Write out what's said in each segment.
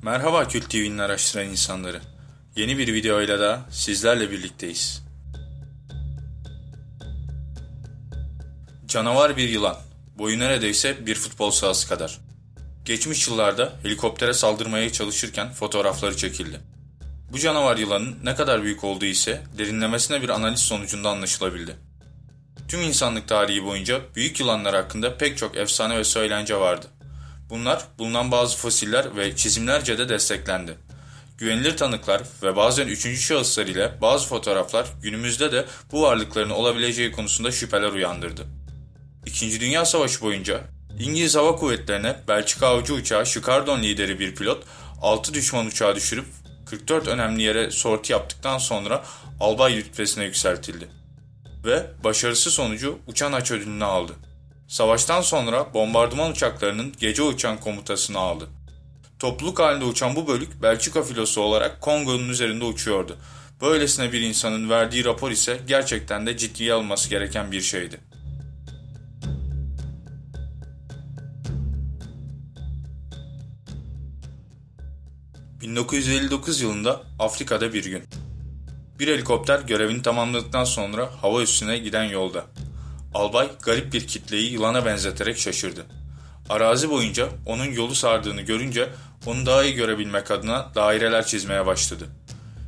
Merhaba Kült TV'nin araştıran insanları. Yeni bir videoyla da sizlerle birlikteyiz. Canavar bir yılan. Boyu neredeyse bir futbol sahası kadar. Geçmiş yıllarda helikoptere saldırmaya çalışırken fotoğrafları çekildi. Bu canavar yılanın ne kadar büyük olduğu ise derinlemesine bir analiz sonucunda anlaşılabildi. Tüm insanlık tarihi boyunca büyük yılanlar hakkında pek çok efsane ve söylence vardı. Bunlar bulunan bazı fosiller ve çizimlerce de desteklendi. Güvenilir tanıklar ve bazen üçüncü şahıslar ile bazı fotoğraflar günümüzde de bu varlıkların olabileceği konusunda şüpheler uyandırdı. İkinci Dünya Savaşı boyunca İngiliz Hava Kuvvetleri'ne Belçika avcı uçağı Skardon lideri bir pilot 6 düşman uçağı düşürüp 44 önemli yere sorti yaptıktan sonra albay rütbesine yükseltildi. Ve başarısı sonucu uçan aç ödülünü aldı. Savaştan sonra bombardıman uçaklarının gece uçan komutasını aldı. Topluluk halinde uçan bu bölük Belçika filosu olarak Kongo'nun üzerinde uçuyordu. Böylesine bir insanın verdiği rapor ise gerçekten de ciddiye alınması gereken bir şeydi. ...1959 yılında Afrika'da bir gün. Bir helikopter görevini tamamladıktan sonra hava üssüne giden yolda. Albay garip bir kitleyi yılana benzeterek şaşırdı. Arazi boyunca onun yolu sardığını görünce onu daha iyi görebilmek adına daireler çizmeye başladı.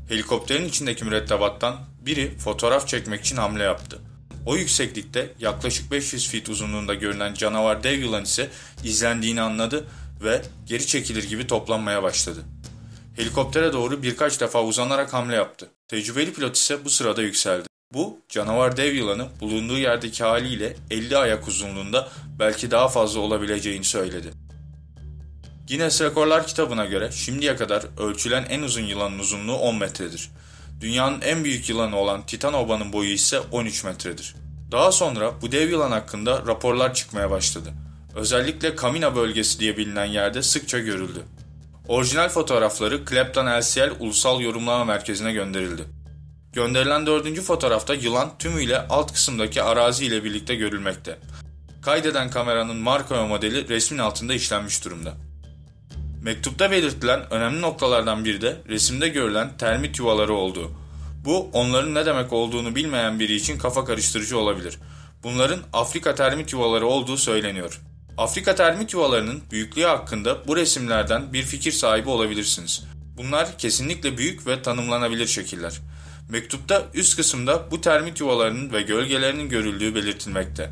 Helikopterin içindeki mürettebattan biri fotoğraf çekmek için hamle yaptı. O yükseklikte yaklaşık 500 feet uzunluğunda görünen canavar dev yılan ise izlendiğini anladı ve geri çekilir gibi toplanmaya başladı. Helikoptere doğru birkaç defa uzanarak hamle yaptı. Tecrübeli pilot ise bu sırada yükseldi. Bu canavar dev yılanı bulunduğu yerdeki haliyle 50 ayak uzunluğunda belki daha fazla olabileceğini söyledi. Guinness Rekorlar kitabına göre şimdiye kadar ölçülen en uzun yılanın uzunluğu 10 metredir. Dünyanın en büyük yılanı olan Titan Oba'nın boyu ise 13 metredir. Daha sonra bu dev yılan hakkında raporlar çıkmaya başladı. Özellikle Kamina bölgesi diye bilinen yerde sıkça görüldü. Orijinal fotoğrafları Clapton LCL Ulusal Yorumlama Merkezi'ne gönderildi. Gönderilen 4. fotoğrafta yılan tümüyle alt kısımdaki arazi ile birlikte görülmekte. Kaydeden kameranın marka ve modeli resmin altında işlenmiş durumda. Mektupta belirtilen önemli noktalardan biri de resimde görülen termit yuvaları olduğu. Bu onların ne demek olduğunu bilmeyen biri için kafa karıştırıcı olabilir. Bunların Afrika termit yuvaları olduğu söyleniyor. Afrika termit yuvalarının büyüklüğü hakkında bu resimlerden bir fikir sahibi olabilirsiniz. Bunlar kesinlikle büyük ve tanımlanabilir şekiller. Mektupta üst kısımda bu termit yuvalarının ve gölgelerinin görüldüğü belirtilmekte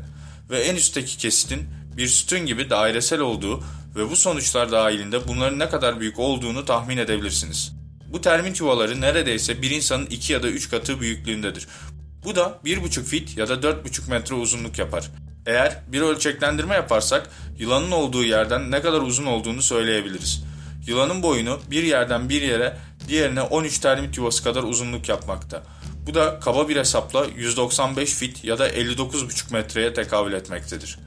ve en üstteki kesitin bir sütun gibi dairesel olduğu ve bu sonuçlar dahilinde bunların ne kadar büyük olduğunu tahmin edebilirsiniz. Bu termit yuvaları neredeyse bir insanın 2 ya da 3 katı büyüklüğündedir. Bu da 1,5 fit ya da 4,5 metre uzunluk yapar. Eğer bir ölçeklendirme yaparsak yılanın olduğu yerden ne kadar uzun olduğunu söyleyebiliriz. Yılanın boyunu bir yerden bir yere diğerine 13 termit yuvası kadar uzunluk yapmakta. Bu da kaba bir hesapla 195 fit ya da 59,5 metreye tekabül etmektedir.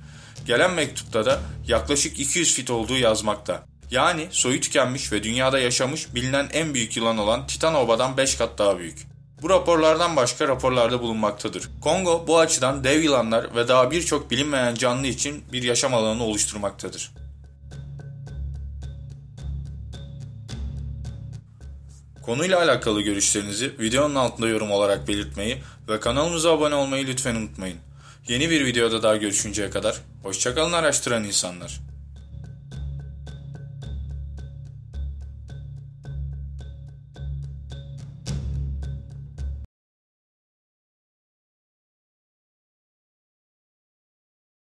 Gelen mektupta da yaklaşık 200 fit olduğu yazmakta. Yani soyu tükenmiş ve dünyada yaşamış bilinen en büyük yılan olan Titan Oba'dan 5 kat daha büyük. Bu raporlardan başka raporlarda bulunmaktadır. Kongo bu açıdan dev yılanlar ve daha birçok bilinmeyen canlı için bir yaşam alanı oluşturmaktadır. Konuyla alakalı görüşlerinizi videonun altında yorum olarak belirtmeyi ve kanalımıza abone olmayı lütfen unutmayın. Yeni bir videoda daha görüşünceye kadar hoşça kalın araştıran insanlar.